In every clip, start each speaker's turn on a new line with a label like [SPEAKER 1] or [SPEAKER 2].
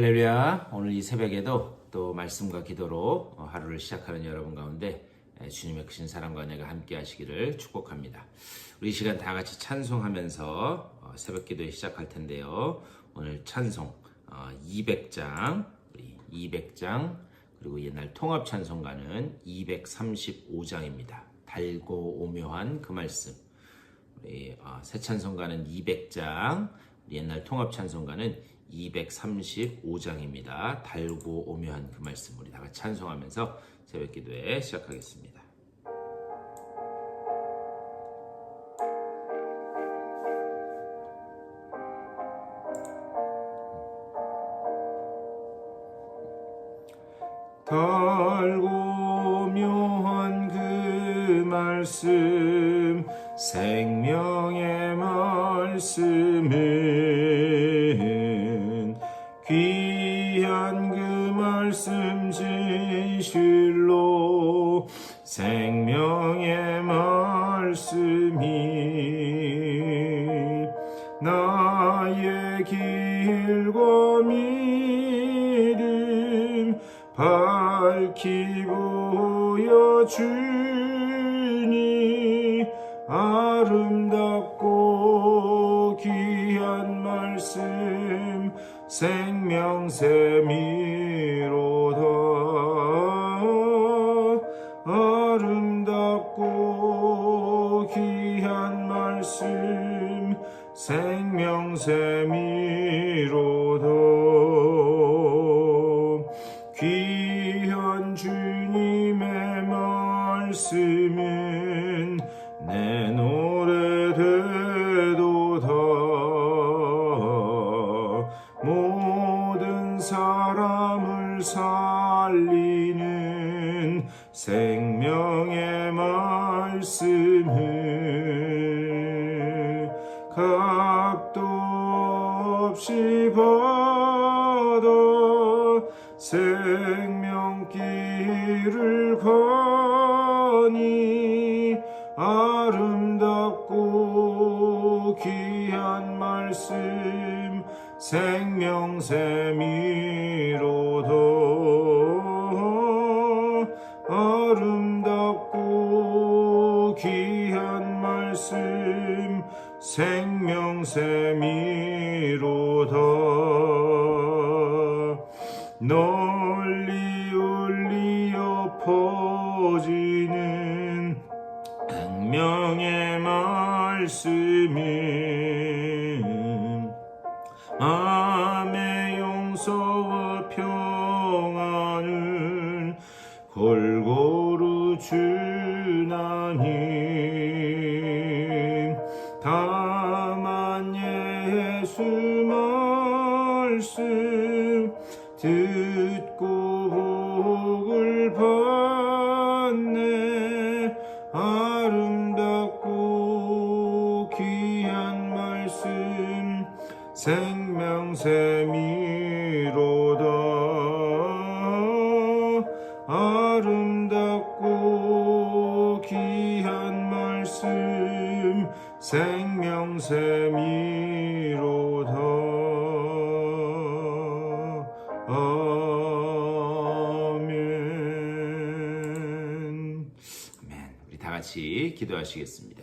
[SPEAKER 1] 할렐루야. 오늘 이 새벽에도 또 말씀과 기도로 하루를 시작하는 여러분 가운데 주님의 크신 사랑과 은혜가 함께 하시기를 축복합니다. 우리 이 시간 다 같이 찬송하면서 새벽 기도에 시작할 텐데요. 오늘 찬송 200장, 우리 200장, 그리고 옛날 통합 찬송가는 235장입니다. 달고 오묘한 그 말씀. 우리 새 찬송가는 200장, 옛날 통합 찬송가는 235장입니다. 달고 오묘한 그 말씀, 우리 다 같이 찬송하면서 새벽 기도에 시작하겠습니다. 달고 오묘한 그 말씀, 생명의 말씀은 귀한 그 말씀 진실로 생명의 말씀이 나의 길과 믿음 밝히 보여주니 아름답고 귀한 말씀 생명샘이로다. 아름답고 귀한 말씀 생명샘이로다. 귀한 주님의 말씀은 내 노래 되도다. 모든 사람을 살리는 생명의 말씀을 각도 없이 받아 생명길을 가니 아름답고 귀한 말씀 생명샘이로다. 아름답고 귀한 말씀 생명샘이로다. 널리 울리어 퍼지는 생명의 말씀은 마음의 용서와 평안을 골고루 주나니 다만 예수 말씀 듣고 복을 받네. 아름답고 귀한 말씀 생명샘이로다. 아름답고 귀한 말씀 생명샘이로다. 아멘. 우리 다 같이 기도하시겠습니다.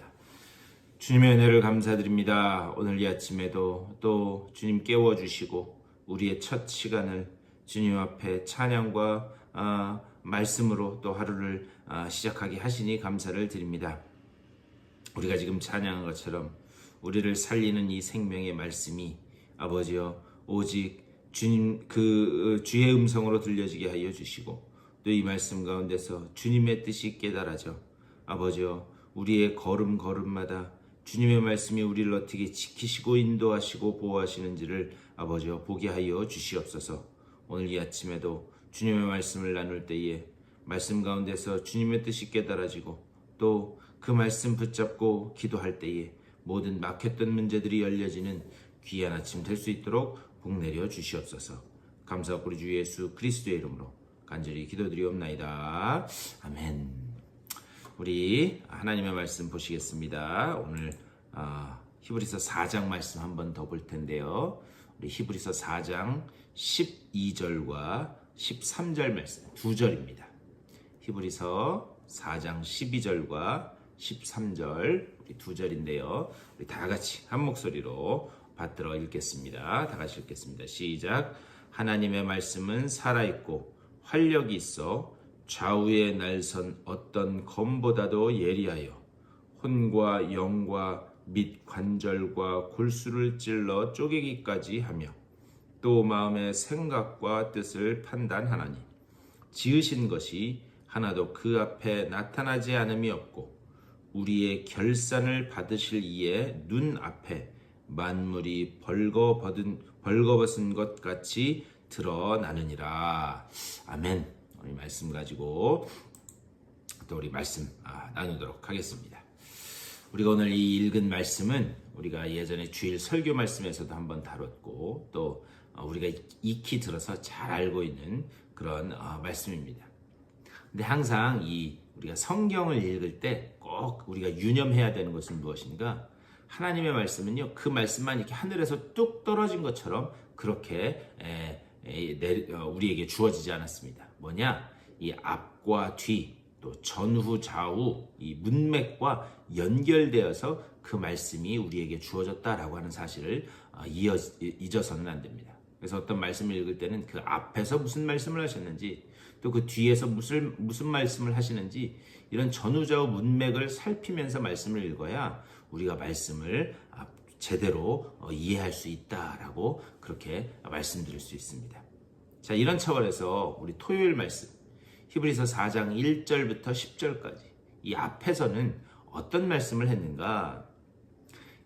[SPEAKER 1] 주님의 은혜를 감사드립니다. 오늘 이 아침에도 또 주님 깨워주시고 우리의 첫 시간을 주님 앞에 찬양과 말씀으로 또 하루를 시작하게 하시니 감사를 드립니다. 우리가 지금 찬양한 것처럼 우리를 살리는 이 생명의 말씀이 아버지여 오직 주님 그 주의 음성으로 들려지게 하여 주시고 또 이 말씀 가운데서 주님의 뜻이 깨달아져 아버지여 우리의 걸음걸음마다 주님의 말씀이 우리를 어떻게 지키시고 인도하시고 보호하시는지를 아버지여 보게 하여 주시옵소서. 오늘 이 아침에도 주님의 말씀을 나눌 때에 말씀 가운데서 주님의 뜻이 깨달아지고 또 그 말씀 붙잡고 기도할 때에 모든 막혔던 문제들이 열려지는 귀한 아침 될 수 있도록 복 내려 주시옵소서. 감사하고 우리 주 예수 그리스도의 이름으로 간절히 기도드리옵나이다. 아멘. 우리 하나님의 말씀 보시겠습니다. 오늘 히브리서 4장 말씀 한 번 더 볼 텐데요. 우리 히브리서 4장 12절과 13절 말씀 두 절입니다. 히브리서 4장 12절과 13절 우리 두 절인데요. 우리 다 같이 한 목소리로 받들어 읽겠습니다. 다 같이 읽겠습니다. 시작. 하나님의 말씀은 살아있고 활력이 있어 좌우에 날선 어떤 검보다도 예리하여 혼과 영과 및 관절과 골수를 찔러 쪼개기까지 하며 또 마음의 생각과 뜻을 판단하나니 지으신 것이 하나도 그 앞에 나타나지 않음이 없고 우리의 결산을 받으실 이의 눈 앞에 만물이 벌거벗은 것 같이 드러나느니라. 아멘. 우리 말씀 가지고 또 우리 말씀 나누도록 하겠습니다. 우리가 오늘 이 읽은 말씀은 우리가 예전에 주일 설교 말씀에서도 한번 다뤘고 또 우리가 익히 들어서 잘 알고 있는 그런 말씀입니다. 근데 항상 우리가 성경을 읽을 때 꼭 우리가 유념해야 되는 것은 무엇인가? 하나님의 말씀은요, 그 말씀만 이렇게 하늘에서 뚝 떨어진 것처럼 그렇게 우리에게 주어지지 않았습니다. 뭐냐? 이 앞과 뒤, 또 전후 좌우 이 문맥과 연결되어서 그 말씀이 우리에게 주어졌다라고 하는 사실을 잊어서는 안 됩니다. 그래서 어떤 말씀을 읽을 때는 그 앞에서 무슨 말씀을 하셨는지 또 그 뒤에서 무슨 말씀을 하시는지 이런 전후좌우 문맥을 살피면서 말씀을 읽어야 우리가 말씀을 제대로 이해할 수 있다라고 그렇게 말씀드릴 수 있습니다. 자, 이런 차원에서 우리 토요일 말씀 히브리서 4장 1절부터 10절까지 이 앞에서는 어떤 말씀을 했는가?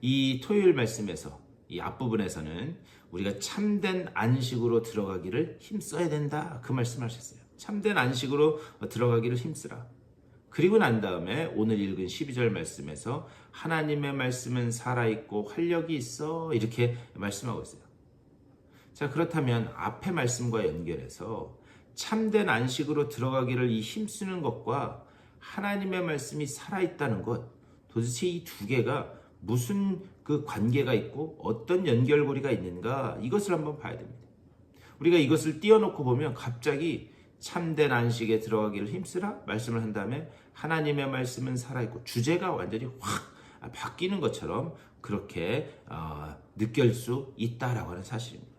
[SPEAKER 1] 이 토요일 말씀에서 이 앞부분에서는 우리가 참된 안식으로 들어가기를 힘써야 된다 그 말씀을 하셨어요. 참된 안식으로 들어가기를 힘쓰라. 그리고 난 다음에 오늘 읽은 12절 말씀에서 하나님의 말씀은 살아있고 활력이 있어 이렇게 말씀하고 있어요. 자, 그렇다면 앞의 말씀과 연결해서 참된 안식으로 들어가기를 힘쓰는 것과 하나님의 말씀이 살아있다는 것, 도대체 이 두 개가 무슨 그 관계가 있고 어떤 연결고리가 있는가, 이것을 한번 봐야 됩니다. 우리가 이것을 띄워놓고 보면 갑자기 참된 안식에 들어가기를 힘쓰라 말씀을 한 다음에 하나님의 말씀은 살아있고 주제가 완전히 확 바뀌는 것처럼 그렇게 느낄 수 있다라고 하는 사실입니다.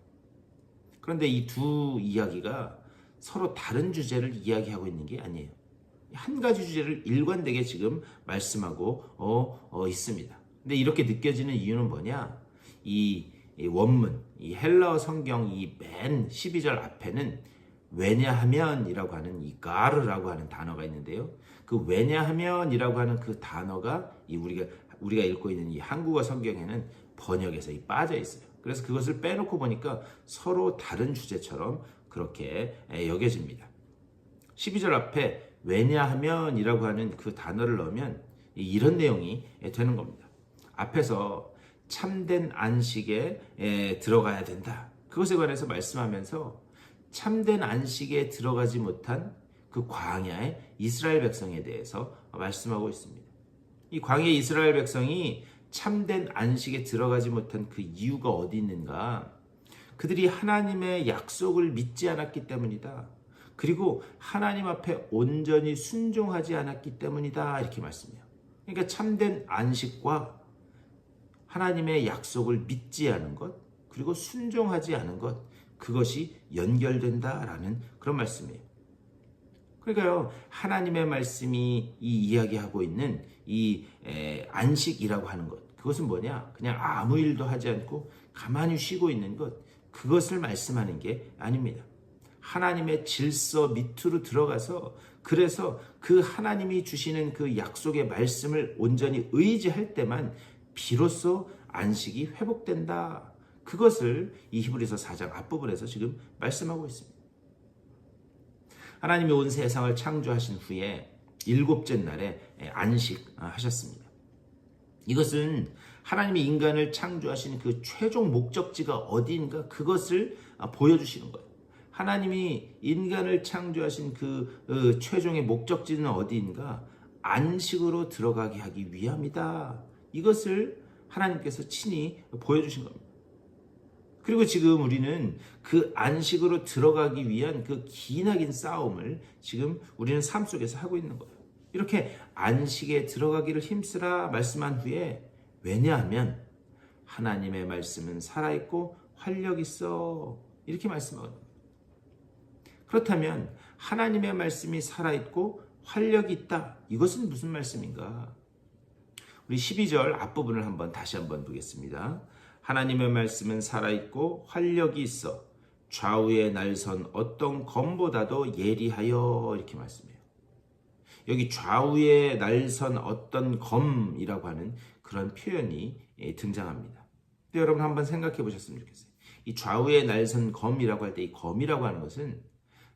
[SPEAKER 1] 그런데 이 두 이야기가 서로 다른 주제를 이야기하고 있는 게 아니에요. 한 가지 주제를 일관되게 지금 말씀하고 있습니다. 근데 이렇게 느껴지는 이유는 뭐냐? 이 원문, 이 헬라어 성경 이 맨 12절 앞에는 왜냐하면이라고 하는 이 가르라고 하는 단어가 있는데요. 그 왜냐하면이라고 하는 그 단어가 우리가 읽고 있는 이 한국어 성경에는 번역에서 빠져 있어요. 그래서 그것을 빼놓고 보니까 서로 다른 주제처럼 그렇게 여겨집니다. 12절 앞에 왜냐하면이라고 하는 그 단어를 넣으면 이런 내용이 되는 겁니다. 앞에서 참된 안식에 들어가야 된다. 그것에 관해서 말씀하면서 참된 안식에 들어가지 못한 그 광야의 이스라엘 백성에 대해서 말씀하고 있습니다. 이 광야 이스라엘 백성이 참된 안식에 들어가지 못한 그 이유가 어디 있는가? 그들이 하나님의 약속을 믿지 않았기 때문이다. 그리고 하나님 앞에 온전히 순종하지 않았기 때문이다. 이렇게 말씀해요. 그러니까 참된 안식과 하나님의 약속을 믿지 않은 것, 그리고 순종하지 않은 것, 그것이 연결된다라는 그런 말씀이에요. 그러니까요, 하나님의 말씀이 이야기하고 있는 이 안식이라고 하는 것, 그것은 뭐냐? 그냥 아무 일도 하지 않고 가만히 쉬고 있는 것, 그것을 말씀하는 게 아닙니다. 하나님의 질서 밑으로 들어가서 그래서 그 하나님이 주시는 그 약속의 말씀을 온전히 의지할 때만 비로소 안식이 회복된다. 그것을 이 히브리서 4장 앞부분에서 지금 말씀하고 있습니다. 하나님이 온 세상을 창조하신 후에 일곱째 날에 안식하셨습니다. 이것은 하나님이 인간을 창조하신 그 최종 목적지가 어디인가 그것을 보여주시는 거예요. 하나님이 인간을 창조하신 그 최종의 목적지는 어디인가? 안식으로 들어가게 하기 위함이다. 이것을 하나님께서 친히 보여주신 겁니다. 그리고 지금 우리는 그 안식으로 들어가기 위한 그 기나긴 싸움을 지금 우리는 삶 속에서 하고 있는 거예요. 이렇게 안식에 들어가기를 힘쓰라 말씀한 후에, 왜냐하면 하나님의 말씀은 살아있고 활력 있어, 이렇게 말씀하거든요. 그렇다면 하나님의 말씀이 살아있고 활력이 있다, 이것은 무슨 말씀인가? 우리 12절 앞부분을 다시 한번 보겠습니다. 하나님의 말씀은 살아있고 활력이 있어 좌우에 날선 어떤 검보다도 예리하여, 이렇게 말씀해요. 여기 좌우에 날선 어떤 검이라고 하는 그런 표현이 등장합니다. 여러분 한번 생각해 보셨으면 좋겠어요. 이 좌우에 날선 검이라고 할 때, 이 검이라고 하는 것은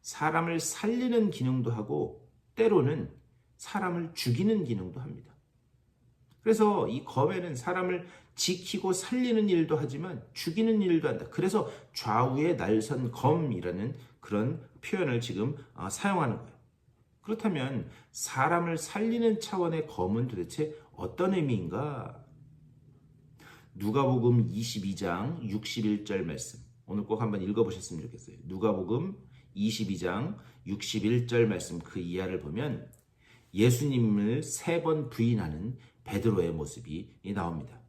[SPEAKER 1] 사람을 살리는 기능도 하고 때로는 사람을 죽이는 기능도 합니다. 그래서 이 검에는 사람을 지키고 살리는 일도 하지만 죽이는 일도 한다. 그래서 좌우에 날선 검이라는 그런 표현을 지금 사용하는 거예요. 그렇다면 사람을 살리는 차원의 검은 도대체 어떤 의미인가? 누가복음 22장 61절 말씀, 오늘 꼭 한번 읽어보셨으면 좋겠어요. 누가복음 22장 61절 말씀, 그 이하를 보면 예수님을 3번 부인하는 베드로의 모습이 나옵니다.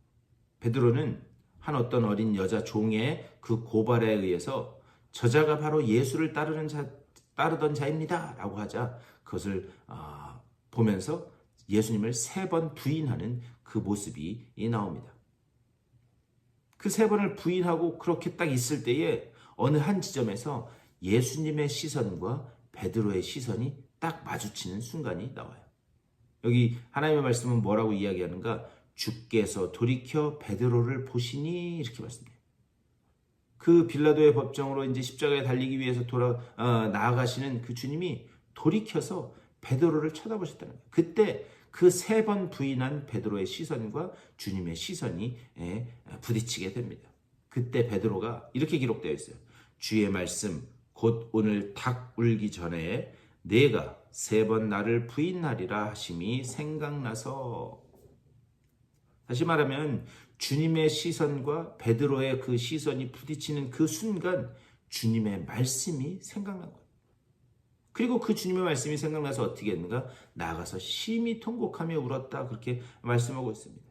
[SPEAKER 1] 베드로는 한 어떤 어린 여자 종의 그 고발에 의해서 저자가 바로 예수를 따르던 자입니다 라고 하자, 그것을 보면서 예수님을 3번 부인하는 그 모습이 나옵니다. 그 3번을 부인하고 그렇게 딱 있을 때에 어느 한 지점에서 예수님의 시선과 베드로의 시선이 딱 마주치는 순간이 나와요. 여기 하나님의 말씀은 뭐라고 이야기하는가? 주께서 돌이켜 베드로를 보시니, 이렇게 말씀해요. 그 빌라도의 법정으로 이제 십자가에 달리기 위해서 나아가시는 그 주님이 돌이켜서 베드로를 쳐다보셨다는 거예요. 그때 그 3번 부인한 베드로의 시선과 주님의 시선이 부딪히게 됩니다. 그때 베드로가 이렇게 기록되어 있어요. 주의 말씀 곧 오늘 닭 울기 전에 내가 3번 나를 부인하리라 하심이 생각나서. 다시 말하면 주님의 시선과 베드로의 그 시선이 부딪히는 그 순간 주님의 말씀이 생각난 거예요. 그리고 그 주님의 말씀이 생각나서 어떻게 했는가? 나가서 심히 통곡하며 울었다, 그렇게 말씀하고 있습니다.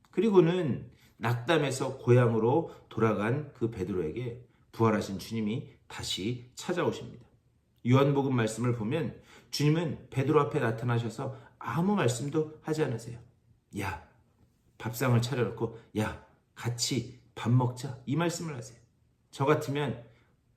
[SPEAKER 1] 그리고는 낙담해서 고향으로 돌아간 그 베드로에게 부활하신 주님이 다시 찾아오십니다. 요한복음 말씀을 보면 주님은 베드로 앞에 나타나셔서 아무 말씀도 하지 않으세요. 야, 밥상을 차려놓고 야, 같이 밥 먹자, 이 말씀을 하세요. 저 같으면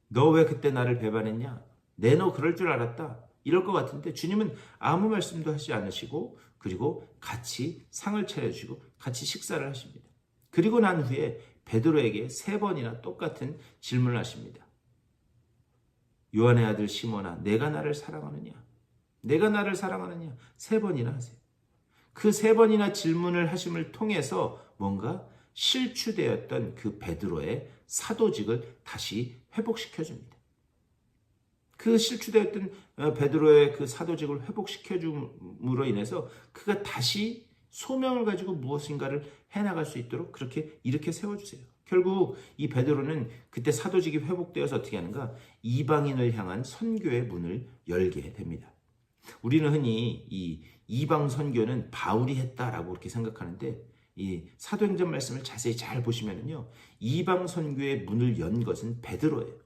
[SPEAKER 1] 너 왜 그때 나를 배반했냐? 내 너 그럴 줄 알았다, 이럴 것 같은데 주님은 아무 말씀도 하지 않으시고, 그리고 같이 상을 차려주시고 같이 식사를 하십니다. 그리고 난 후에 베드로에게 3번이나 똑같은 질문을 하십니다. 요한의 아들 시몬아, 내가 나를 사랑하느냐? 내가 나를 사랑하느냐? 3번이나 하세요. 그 3번이나 질문을 하심을 통해서 뭔가 실추되었던 그 베드로의 사도직을 다시 회복시켜줍니다. 그 실추되었던 베드로의 그 사도직을 회복시켜줌으로 인해서 그가 다시 소명을 가지고 무엇인가를 해나갈 수 있도록 그렇게 이렇게 세워주세요. 결국 이 베드로는 그때 사도직이 회복되어서 어떻게 하는가? 이방인을 향한 선교의 문을 열게 됩니다. 우리는 흔히 이 이방 선교는 바울이 했다라고 그렇게 생각하는데, 이 사도행전 말씀을 자세히 잘 보시면요, 이방 선교의 문을 연 것은 베드로예요.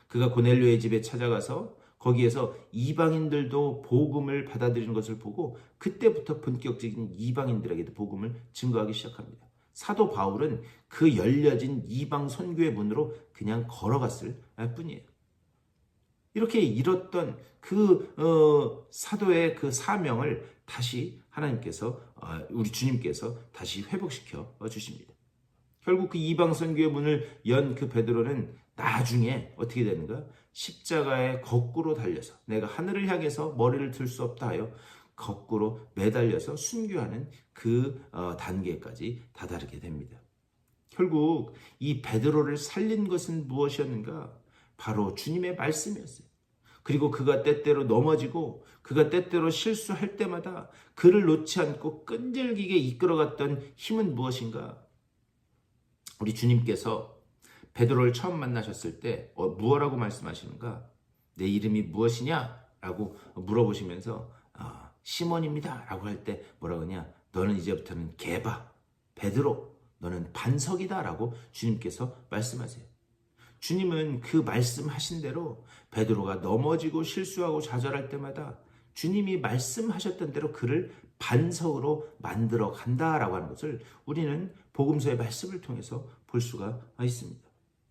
[SPEAKER 1] 그가 고넬료의 집에 찾아가서 거기에서 이방인들도 복음을 받아들이는 것을 보고 그때부터 본격적인 이방인들에게도 복음을 증거하기 시작합니다. 사도 바울은 그 열려진 이방 선교의 문으로 그냥 걸어갔을 뿐이에요. 이렇게 잃었던 그 사도의 그 사명을 다시 하나님께서, 우리 주님께서 다시 회복시켜 주십니다. 결국 그 이방 선교의 문을 연 그 베드로는 나중에 어떻게 되는가? 십자가에 거꾸로 달려서, 내가 하늘을 향해서 머리를 들 수 없다 하여 거꾸로 매달려서 순교하는 그 단계까지 다다르게 됩니다. 결국 이 베드로를 살린 것은 무엇이었는가? 바로 주님의 말씀이었어요. 그리고 그가 때때로 넘어지고 그가 때때로 실수할 때마다 그를 놓지 않고 끈질기게 이끌어갔던 힘은 무엇인가? 우리 주님께서 베드로를 처음 만나셨을 때 무엇라고 말씀하시는가? 내 이름이 무엇이냐? 라고 물어보시면서 시몬입니다 라고 할 때 뭐라고 하냐? 너는 이제부터는 게바, 베드로, 너는 반석이다 라고 주님께서 말씀하세요. 주님은 그 말씀하신 대로 베드로가 넘어지고 실수하고 좌절할 때마다 주님이 말씀하셨던 대로 그를 반석으로 만들어 간다라고 하는 것을 우리는 복음서의 말씀을 통해서 볼 수가 있습니다.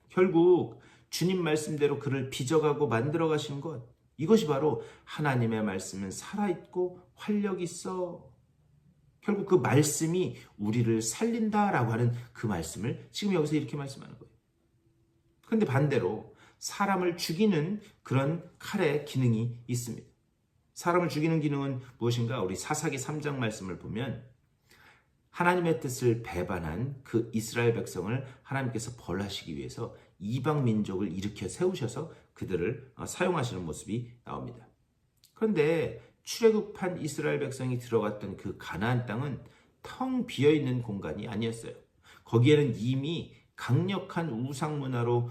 [SPEAKER 1] 결국 주님 말씀대로 그를 빚어가고 만들어 가신 것, 이것이 바로 하나님의 말씀은 살아있고 활력 있어. 결국 그 말씀이 우리를 살린다라고 하는 그 말씀을 지금 여기서 이렇게 말씀하는 거예요. 그런데 반대로 사람을 죽이는 그런 칼의 기능이 있습니다. 사람을 죽이는 기능은 무엇인가? 우리 사사기 3장 말씀을 보면 하나님의 뜻을 배반한 그 이스라엘 백성을 하나님께서 벌하시기 위해서 이방 민족을 일으켜 세우셔서 그들을 사용하시는 모습이 나옵니다. 그런데 출애굽한 이스라엘 백성이 들어갔던 그 가나안 땅은 텅 비어있는 공간이 아니었어요. 거기에는 이미 강력한 우상 문화로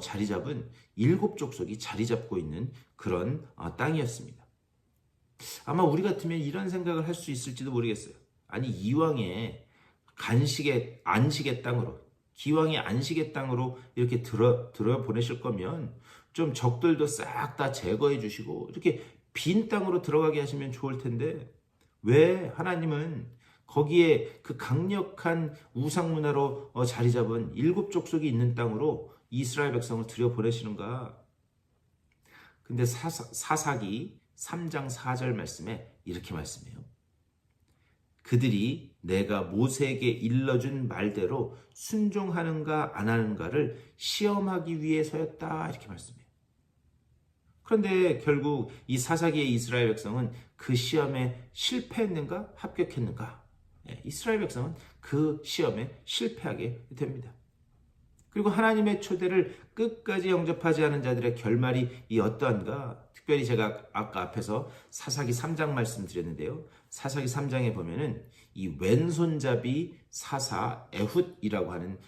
[SPEAKER 1] 자리 잡은 7 족속이 자리 잡고 있는 그런 땅이었습니다. 아마 우리 같으면 이런 생각을 할 수 있을지도 모르겠어요. 아니, 이왕에 안식의 땅으로, 기왕의 안식의 땅으로 이렇게 들어 보내실 거면 좀 적들도 싹 다 제거해 주시고 이렇게 빈 땅으로 들어가게 하시면 좋을 텐데, 왜 하나님은 거기에 그 강력한 우상 문화로 자리 잡은 7 족속이 있는 땅으로 이스라엘 백성을 들여보내시는가? 근데 사사기 3장 4절 말씀에 이렇게 말씀해요. 그들이 내가 모세에게 일러준 말대로 순종하는가 안 하는가를 시험하기 위해서였다, 이렇게 말씀해요. 그런데 결국 이 사사기의 이스라엘 백성은 그 시험에 실패했는가 합격했는가? 이스라엘 백성은 그 시험에 실패하게 됩니다. 그리고 하나님의 초대를 끝까지 영접하지 않은 자들의 결말이 어떠한가? 특별히 제가 아까 앞에서 사사기 3장 말씀드렸는데요. 사사기 3장에 보면은 이 왼손잡이 사사 에훗이라고 하는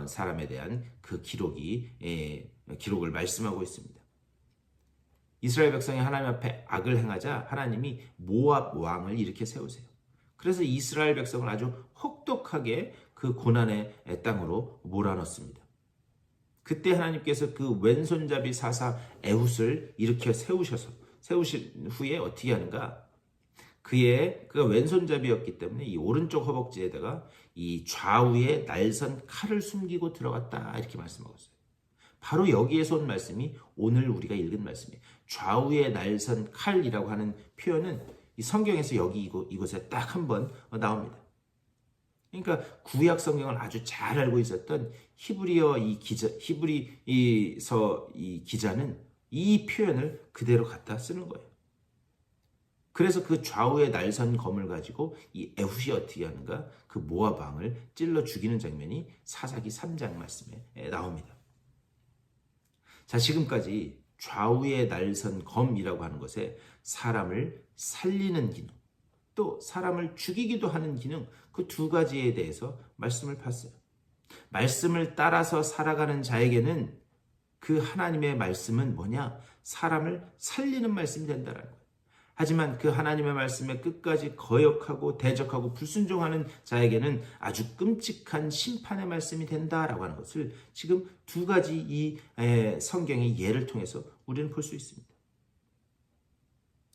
[SPEAKER 1] 사람에 대한 그 기록을 말씀하고 있습니다. 이스라엘 백성이 하나님 앞에 악을 행하자 하나님이 모압 왕을 일으켜 세우세요. 그래서 이스라엘 백성을 아주 혹독하게 그 고난의 땅으로 몰아넣습니다. 그때 하나님께서 그 왼손잡이 사사 에훗을 일으켜 세우신 후에 어떻게 하는가? 그가 왼손잡이였기 때문에 이 오른쪽 허벅지에다가 이 좌우에 날선 칼을 숨기고 들어갔다, 이렇게 말씀하고 있어요. 바로 여기에서 온 말씀이 오늘 우리가 읽은 말씀이에요. 좌우에 날선 칼이라고 하는 표현은 이 성경에서 이곳에 딱 한 번 나옵니다. 그러니까 구약 성경을 아주 잘 알고 있었던 히브리서 이 기자는 이 표현을 그대로 갖다 쓰는 거예요. 그래서 그 좌우에 날선 검을 가지고 이 에훗이 어떻게 하는가? 그 모압 왕을 찔러 죽이는 장면이 사사기 3장 말씀에 나옵니다. 자, 지금까지 좌우에 날선 검이라고 하는 것에 사람을 살리는 기능, 또 사람을 죽이기도 하는 기능, 그 2가지에 대해서 말씀을 봤어요. 말씀을 따라서 살아가는 자에게는 그 하나님의 말씀은 뭐냐? 사람을 살리는 말씀이 된다는 거예요. 하지만 그 하나님의 말씀에 끝까지 거역하고 대적하고 불순종하는 자에게는 아주 끔찍한 심판의 말씀이 된다라고 하는 것을 지금 2가지 이 성경의 예를 통해서 우리는 볼 수 있습니다.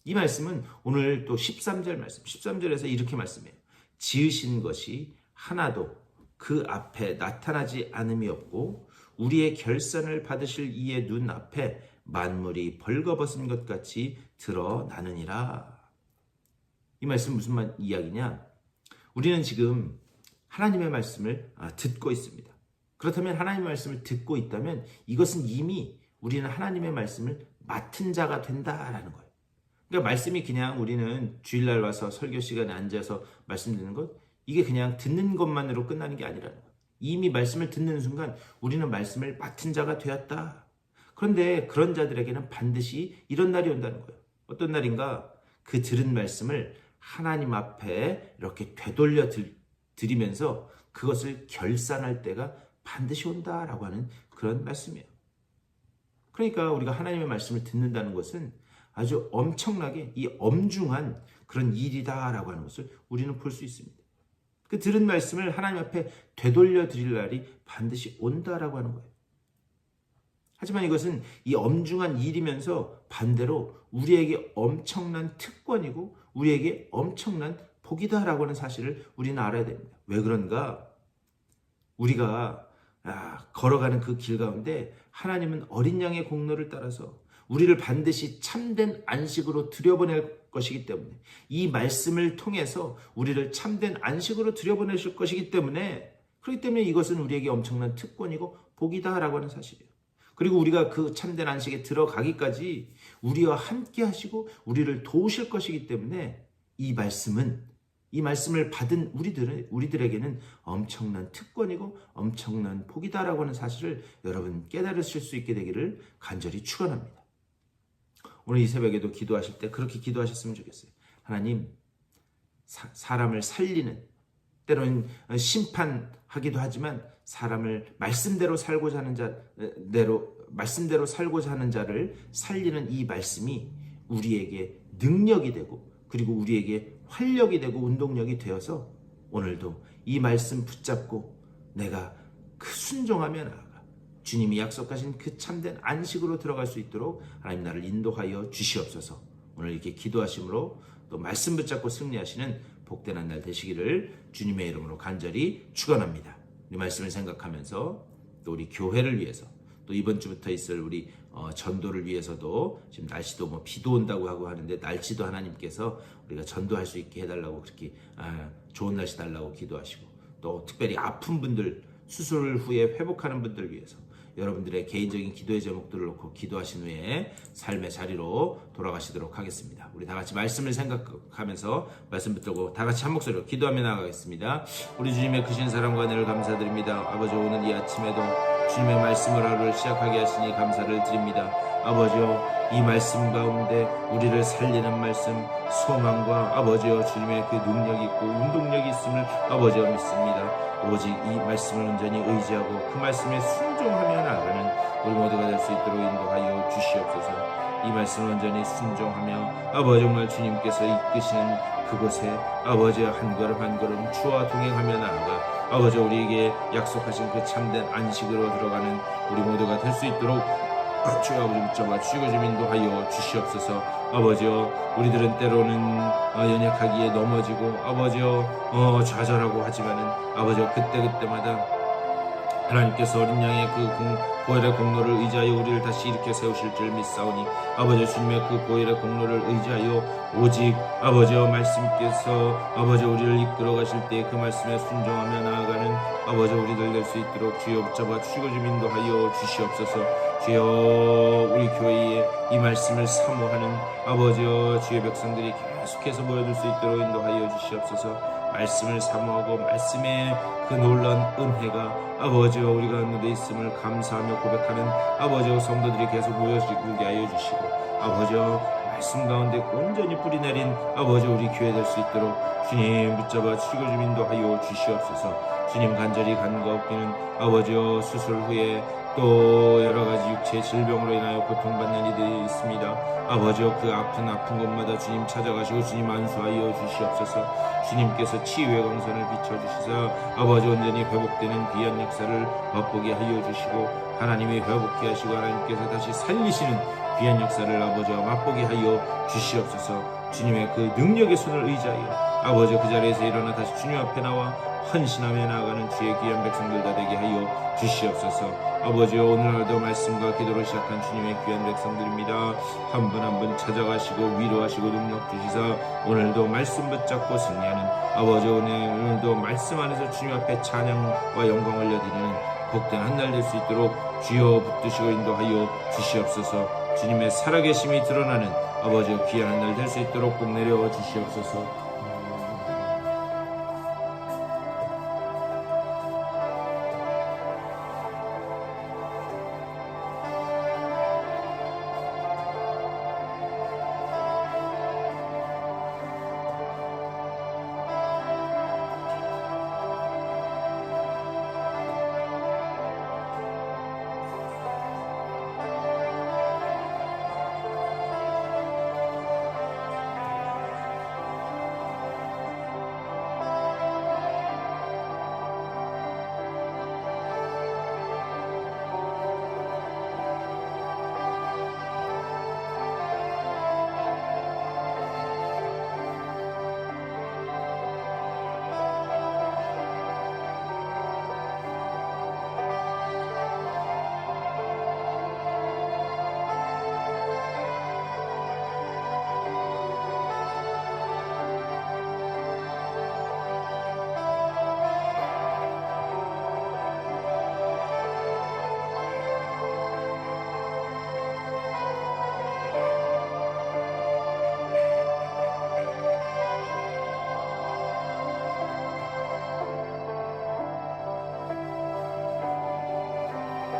[SPEAKER 1] 이 말씀은 오늘 또 13절 말씀, 13절에서 이렇게 말씀해요. 지으신 것이 하나도 그 앞에 나타나지 않음이 없고 우리의 결산을 받으실 이의 눈 앞에 만물이 벌거벗은 것 같이 드러나느니라. 이 말씀 무슨 이야기냐? 우리는 지금 하나님의 말씀을 듣고 있습니다. 그렇다면 하나님의 말씀을 듣고 있다면 이것은 이미 우리는 하나님의 말씀을 맡은 자가 된다라는 거예요. 그러니까 말씀이 그냥 우리는 주일날 와서 설교 시간에 앉아서 말씀 듣는 것, 이게 그냥 듣는 것만으로 끝나는 게 아니라는 거예요. 이미 말씀을 듣는 순간 우리는 말씀을 맡은 자가 되었다. 그런데 그런 자들에게는 반드시 이런 날이 온다는 거예요. 어떤 날인가? 그 들은 말씀을 하나님 앞에 이렇게 되돌려 드리면서 그것을 결산할 때가 반드시 온다라고 하는 그런 말씀이에요. 그러니까 우리가 하나님의 말씀을 듣는다는 것은 아주 엄청나게 이 엄중한 그런 일이다라고 하는 것을 우리는 볼 수 있습니다. 그 들은 말씀을 하나님 앞에 되돌려 드릴 날이 반드시 온다라고 하는 거예요. 하지만 이것은 이 엄중한 일이면서 반대로 우리에게 엄청난 특권이고 우리에게 엄청난 복이다라고 하는 사실을 우리는 알아야 됩니다. 왜 그런가? 우리가 걸어가는 그 길 가운데 하나님은 어린 양의 공로를 따라서 우리를 반드시 참된 안식으로 들여보낼 것이기 때문에 이 말씀을 통해서 우리를 참된 안식으로 들여보내실 것이기 때문에 그렇기 때문에 이것은 우리에게 엄청난 특권이고 복이다라고 하는 사실이에요. 그리고 우리가 그 참된 안식에 들어가기까지 우리와 함께 하시고 우리를 도우실 것이기 때문에 이 말씀을 받은 우리들에게는 엄청난 특권이고 엄청난 복이다라고 하는 사실을 여러분 깨달으실 수 있게 되기를 간절히 축원합니다. 오늘 이 새벽에도 기도하실 때 그렇게 기도하셨으면 좋겠어요. 하나님, 사람을 살리는, 때로는 심판하기도 하지만 사람을 말씀대로 살고자 하는 자를 살리는 이 말씀이 우리에게 능력이 되고 그리고 우리에게 활력이 되고 운동력이 되어서 오늘도 이 말씀 붙잡고 내가 그 순종하며 나아가 주님이 약속하신 그 참된 안식으로 들어갈 수 있도록 하나님 나를 인도하여 주시옵소서. 오늘 이렇게 기도하심으로 또 말씀 붙잡고 승리하시는 복된 한 날 되시기를 주님의 이름으로 간절히 축원합니다. 이 말씀을 생각하면서 또 우리 교회를 위해서 또 이번 주부터 있을 우리 전도를 위해서도 지금 날씨도 비도 온다고 하고 하는데 날씨도 하나님께서 우리가 전도할 수 있게 해달라고 그렇게 좋은 날씨 달라고 기도하시고 또 특별히 아픈 분들 수술 후에 회복하는 분들 위해서 여러분들의 개인적인 기도의 제목들을 놓고 기도하신 후에 삶의 자리로 돌아가시도록 하겠습니다. 우리 다 같이 말씀을 생각하면서 말씀 붙들고 다 같이 한 목소리로 기도하며 나가겠습니다. 우리 주님의 크신 사랑과 은혜를 감사드립니다. 아버지, 오늘 이 아침에도 주님의 말씀을 하루를 시작하게 하시니 감사를 드립니다. 아버지요, 이 말씀 가운데 우리를 살리는 말씀, 소망과 아버지요 주님의 그 능력이 있고 운동력이 있음을 아버지요 믿습니다. 오직 이 말씀을 온전히 의지하고 그 말씀에 순종하며 나아가는 우리 모두가 될 수 있도록 인도하여 주시옵소서. 이 말씀을 온전히 순종하며 아버지 정말 주님께서 이끄시는 그곳에 아버지 한 걸음 한 걸음 주와 동행하며 나아가 아버지 우리에게 약속하신 그 참된 안식으로 들어가는 우리 모두가 될 수 있도록 주여 아버지 붙잡아 주시고 좀 인도하여 주시옵소서. 아버지여, 우리들은 때로는 연약하기에 넘어지고 아버지여 좌절하고 하지만은 아버지여 그때마다 하나님께서 어린 양의 그 보혈의 공로를 의지하여 우리를 다시 일으켜 세우실 줄 믿사오니 아버지 주님의 그 보혈의 공로를 의지하여 오직 아버지여 말씀께서 아버지 우리를 이끌어 가실 때 그 말씀에 순종하며 나아가는 아버지 우리들 될 수 있도록 주여 붙잡아 주시고 좀 인도하여 주시옵소서. 주여, 우리 교회에 이 말씀을 사모하는 아버지여 주의 백성들이 계속해서 모여들 수 있도록 인도하여 주시옵소서. 말씀을 사모하고 말씀의 그 놀라운 은혜가 아버지여 우리 가운데 있음을 감사하며 고백하는 아버지여 성도들이 계속 모여지게 하여 주시고 아버지여 말씀 가운데 온전히 뿌리 내린 아버지 우리 교회 될 수 있도록 주님 붙잡아 주시고 좀 인도하여 주시옵소서. 주님 간절히 간과 없기는 아버지여 수술 후에 또 여러가지 육체의 질병으로 인하여 고통받는 이들이 있습니다. 아버지여 그 아픈 곳마다 주님 찾아가시고 주님 안수하여 주시옵소서. 주님께서 치유의 광선을 비춰주시사 아버지 온전히 회복되는 귀한 역사를 맛보게 하여 주시고 하나님이 회복케 하시고 하나님께서 다시 살리시는 귀한 역사를 아버지와 맛보게 하여 주시옵소서. 주님의 그 능력의 손을 의지하여 아버지 그 자리에서 일어나 다시 주님 앞에 나와 헌신하며 나아가는 주의 귀한 백성들 다 되게 하여 주시옵소서. 아버지여, 오늘날도 말씀과 기도로 시작한 주님의 귀한 백성들입니다. 한 분 한 분 찾아가시고 위로하시고 능력 주시사 오늘도 말씀 붙잡고 승리하는 아버지 오늘도 말씀 안에서 주님 앞에 찬양과 영광 올려드리는 복된 한 날 될 수 있도록 주여 붙드시고 인도하여 주시옵소서. 주님의 살아계심이 드러나는 아버지여 귀한 한 날 될 수 있도록 복 내려 주시옵소서.